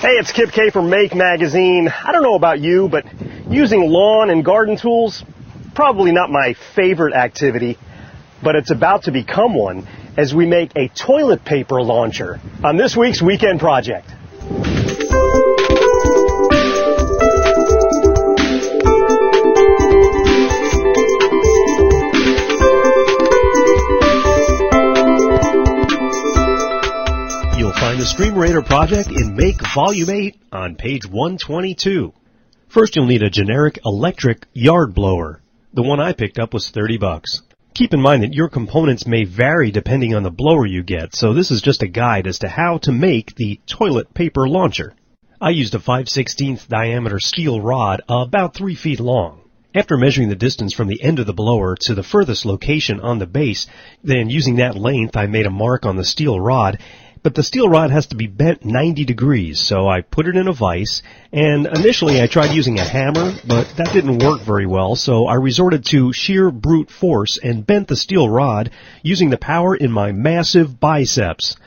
Hey, it's Kip K from Make Magazine. I don't know about you, but using lawn and garden tools, probably not my favorite activity, but it's about to become one as we make a toilet paper launcher on this week's Weekend Project. Find the Streamerator project in Make Volume 8 on page 122. First, you'll need a generic electric yard blower. The one I picked up was $30. Keep in mind that your components may vary depending on the blower you get, so this is just a guide as to how to make the toilet paper launcher. I used a 5/16 diameter steel rod about 3 feet long. After measuring the distance from the end of the blower to the furthest location on the base, then using that length I made a mark on the steel rod. But the steel rod has to be bent 90 degrees, so I put it in a vise, and initially I tried using a hammer, but that didn't work very well, so I resorted to sheer brute force and bent the steel rod using the power in my massive biceps.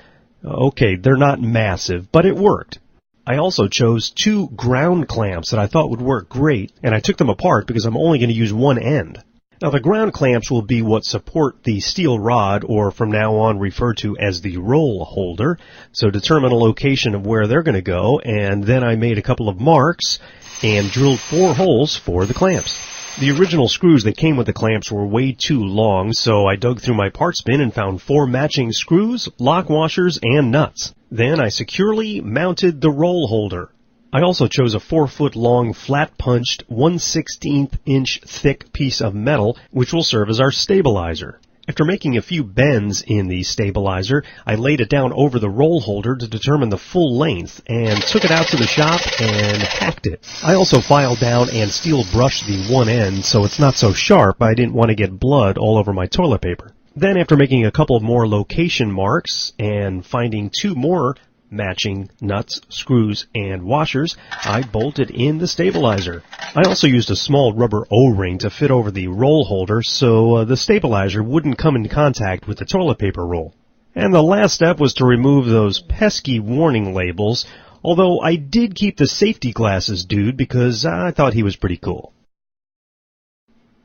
Okay, they're not massive, but it worked. I also chose 2 ground clamps that I thought would work great, and I took them apart because I'm only going to use one end. Now, the ground clamps will be what support the steel rod, or from now on referred to as the roll holder. So determine a location of where they're going to go, and then I made a couple of marks and drilled 4 holes for the clamps. The original screws that came with the clamps were way too long, so I dug through my parts bin and found 4 matching screws, lock washers, and nuts. Then I securely mounted the roll holder. I also chose a 4-foot-long, flat-punched, 1/16-inch thick piece of metal, which will serve as our stabilizer. After making a few bends in the stabilizer, I laid it down over the roll holder to determine the full length, and took it out to the shop and hacked it. I also filed down and steel brushed the one end so it's not so sharp. I didn't want to get blood all over my toilet paper. Then, after making a couple more location marks and finding 2 more matching nuts, screws, and washers, I bolted in the stabilizer. I also used a small rubber O-ring to fit over the roll holder so the stabilizer wouldn't come in contact with the toilet paper roll. And the last step was to remove those pesky warning labels, although I did keep the safety glasses dude because I thought he was pretty cool.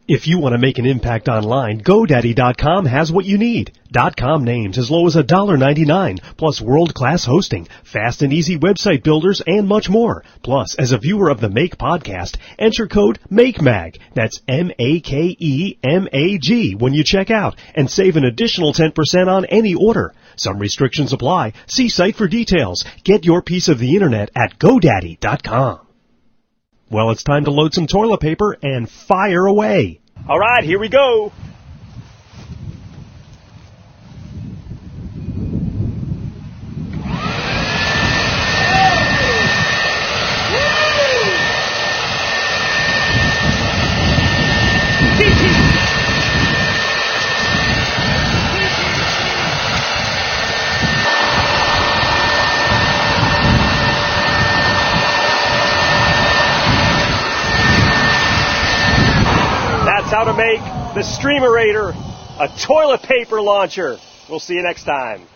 If you want to make an impact online, GoDaddy.com has what you need. .com names as low as $1.99, plus world-class hosting, fast and easy website builders, and much more. Plus, as a viewer of the Make podcast, enter code MAKEMAG, that's MAKEMAG, when you check out, and save an additional 10% on any order. Some restrictions apply. See site for details. Get your piece of the internet at GoDaddy.com. Well, it's time to load some toilet paper and fire away. All right, here we go. How to make the Streamerator a toilet paper launcher. We'll see you next time.